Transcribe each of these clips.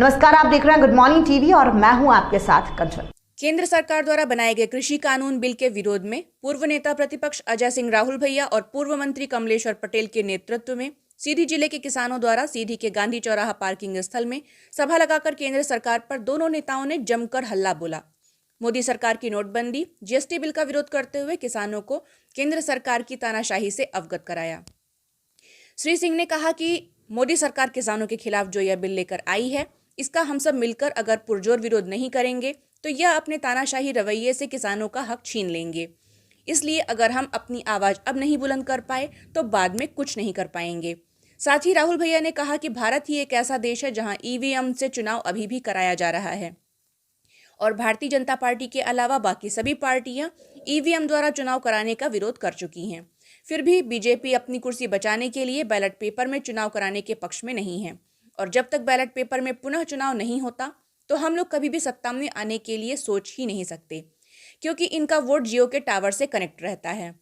नमस्कार, आप देख रहे हैं गुड मॉर्निंग टीवी और मैं हूं आपके साथ कंचन। केंद्र सरकार द्वारा बनाए गए कृषि कानून बिल के विरोध में पूर्व नेता प्रतिपक्ष अजय सिंह राहुल भैया और पूर्व मंत्री कमलेश्वर पटेल के नेतृत्व में सीधी जिले के किसानों द्वारा सीधी के गांधी चौराहा पार्किंग स्थल में सभा लगाकर केंद्र सरकार पर दोनों नेताओं ने जमकर हल्ला बोला। मोदी सरकार की नोटबंदी, जीएसटी बिल का विरोध करते हुए किसानों को केंद्र सरकार की तानाशाही से अवगत कराया। श्री सिंह ने कहा कि मोदी सरकार किसानों के खिलाफ जो यह बिल लेकर आई है, इसका हम सब मिलकर अगर पुरजोर विरोध नहीं करेंगे तो यह अपने तानाशाही रवैये से किसानों का हक छीन लेंगे। इसलिए अगर हम अपनी आवाज अब नहीं बुलंद कर पाए तो बाद में कुछ नहीं कर पाएंगे। साथ ही राहुल भैया ने कहा कि भारत ही एक ऐसा देश है जहां ईवीएम से चुनाव अभी भी कराया जा रहा है और भारतीय जनता पार्टी के अलावा बाकी सभी पार्टियां ईवीएम द्वारा चुनाव कराने का विरोध कर चुकी हैं। फिर भी बीजेपी अपनी कुर्सी बचाने के लिए बैलेट पेपर में चुनाव कराने के पक्ष में नहीं है और जब तक बैलेट पेपर में पुनः चुनाव नहीं होता तो हम लोग कभी भी सत्ता में आने के लिए सोच ही नहीं सकते, क्योंकि इनका वोट जियो के टावर से कनेक्ट रहता है।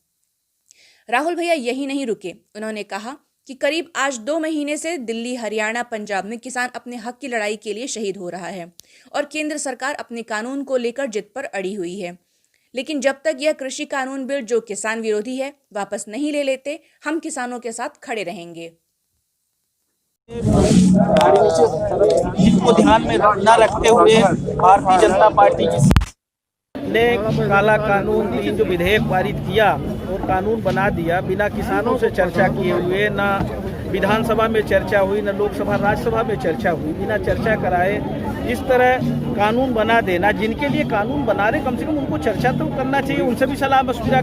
राहुल भैया यही नहीं रुके, उन्होंने कहा कि करीब आज 2 महीने से दिल्ली, हरियाणा, पंजाब में किसान अपने हक की लड़ाई के लिए शहीद हो रहा है और केंद्र सरकार अपने कानून को लेकर जिद पर अड़ी हुई है। लेकिन जब तक यह कृषि कानून बिल जो किसान विरोधी है वापस नहीं ले लेते, हम किसानों के साथ खड़े रहेंगे। इसको ध्यान में न रखते हुए भारतीय जनता पार्टी ने काला कानून 3 जो विधेयक पारित किया और कानून बना दिया, बिना किसानों से चर्चा किए हुए, न विधानसभा में चर्चा हुई, न लोकसभा राज्यसभा में चर्चा हुई, बिना चर्चा कराए इस तरह कानून बना देना। जिनके लिए कानून बना रहे कम से कम उनको चर्चा तो करना चाहिए, उनसे भी सलाह मशविरा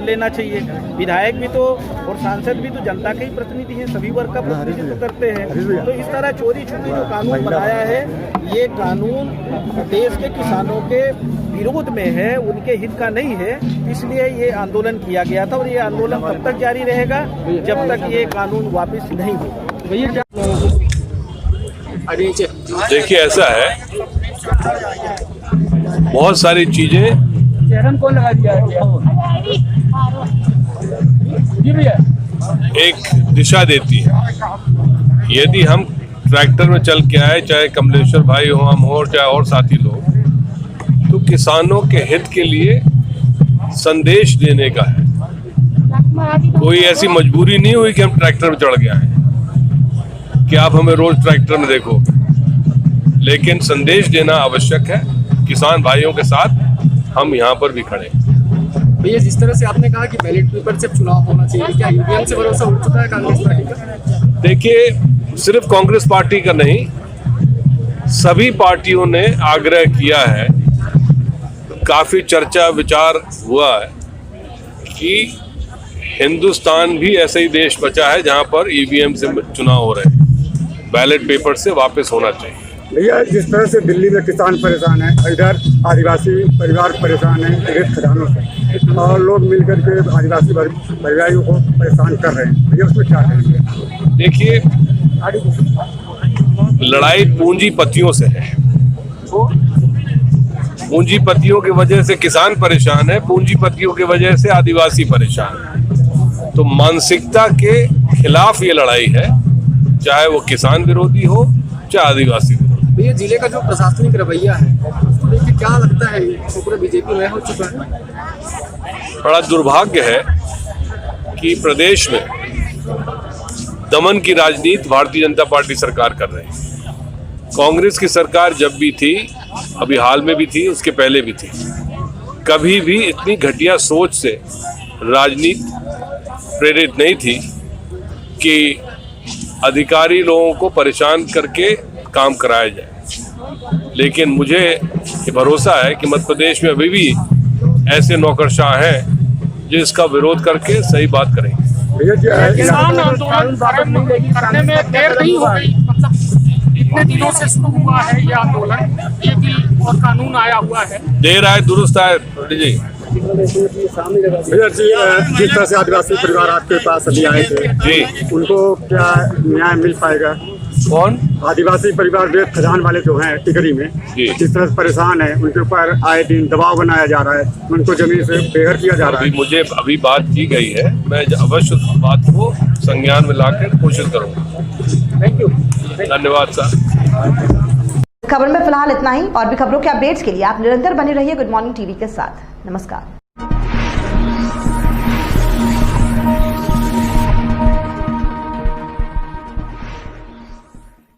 लेना चाहिए। विधायक भी तो और सांसद भी तो जनता के ही प्रतिनिधि हैं, सभी वर्ग का प्रतिनिधित्व करते हैं। तो इस तरह चोरी छुपी जो कानून बनाया है, ये कानून देश के किसानों के विरोध में है, उनके हित का नहीं है। इसलिए ये आंदोलन किया गया था और ये आंदोलन तब तक जारी रहेगा जब तक ये कानून वापस नहीं होगा। देखिए, ऐसा है, बहुत सारी चीजें एक दिशा देती है। यदि हम ट्रैक्टर में चल के आए, चाहे कमलेश्वर भाई हो, हम हो, चाहे और साथी लोग, तो किसानों के हित के लिए संदेश देने का है। कोई ऐसी मजबूरी नहीं हुई कि हम ट्रैक्टर में चढ़ के आए कि आप हमें रोज ट्रैक्टर में देखो, लेकिन संदेश देना आवश्यक है। किसान भाइयों के साथ हम यहाँ पर भी खड़े। भैया, जिस तरह से आपने कहा कि बैलेट पेपर से चुनाव होना चाहिए, क्या ईवीएम से भरोसा उठ चुका है कांग्रेस पार्टी का? देखिए, सिर्फ कांग्रेस पार्टी का नहीं, सभी पार्टियों ने आग्रह किया है, काफी चर्चा विचार हुआ है कि हिंदुस्तान भी ऐसा ही देश बचा है जहां पर ईवीएम से चुनाव हो रहे हैं, बैलेट पेपर से वापस होना चाहिए। भैया, जिस तरह से दिल्ली में किसान परेशान है, इधर आदिवासी परिवार परेशान है रेत खदानों से, और लोग मिलकर के आदिवासी परिवारों को परेशान कर रहे हैं। भैया, उसमें क्या करेंगे? देखिए, लड़ाई पूंजीपतियों से है। पूंजीपतियों की वजह से किसान परेशान है, पूंजीपतियों की वजह से आदिवासी परेशान है। तो मानसिकता के खिलाफ ये लड़ाई है, चाहे वो किसान विरोधी हो, चाहे आदिवासी विरोधी। भैया, जिले का जो प्रशासनिक रवैया है, उसको लेकर क्या लगता है तो पूरे बीजेपी में हो चुका है? बड़ा दुर्भाग्य है कि प्रदेश में दमन की राजनीति भारतीय जनता पार्टी सरकार कर रही है। कांग्रेस की सरकार जब भी थी, अभी हाल में भी थी, उसके पहले भी थी, कभी भी इतनी घटिया सोच से राजनीति प्रेरित नहीं थी कि अधिकारी लोगों को परेशान करके काम कराया जाए। लेकिन मुझे ये भरोसा है कि मध्य प्रदेश में अभी भी ऐसे नौकरशाह हैं जो इसका विरोध करके सही बात करेंगे। किसान आंदोलन करने में देर नहीं हो गई, मतलब इतने दिनों से शुरू हुआ है ये आंदोलन, ये बिल और कानून आया हुआ है। देर आए दुरुस्त आए जी। भैया जी, जिस तरह से आदिवासी परिवार आपके पास अभी आए थे जी, उनको क्या न्याय मिल पाएगा? कौन? आदिवासी परिवार रेत खदान वाले जो हैं टिकरी में, जी। जिस तरह से परेशान है, उनके ऊपर आए दिन दबाव बनाया जा रहा है, उनको जमीन से बेघर किया जा रहा है। मुझे अभी बात की गई है, मैं अवश्य उस बात को संज्ञान में लाकर कोशिश करूंगा। Thank you. धन्यवाद सर। खबर में फिलहाल इतना ही। और भी खबरों के अपडेट्स के लिए आप निरंतर बने रहिए गुड मॉर्निंग टीवी के साथ। नमस्कार।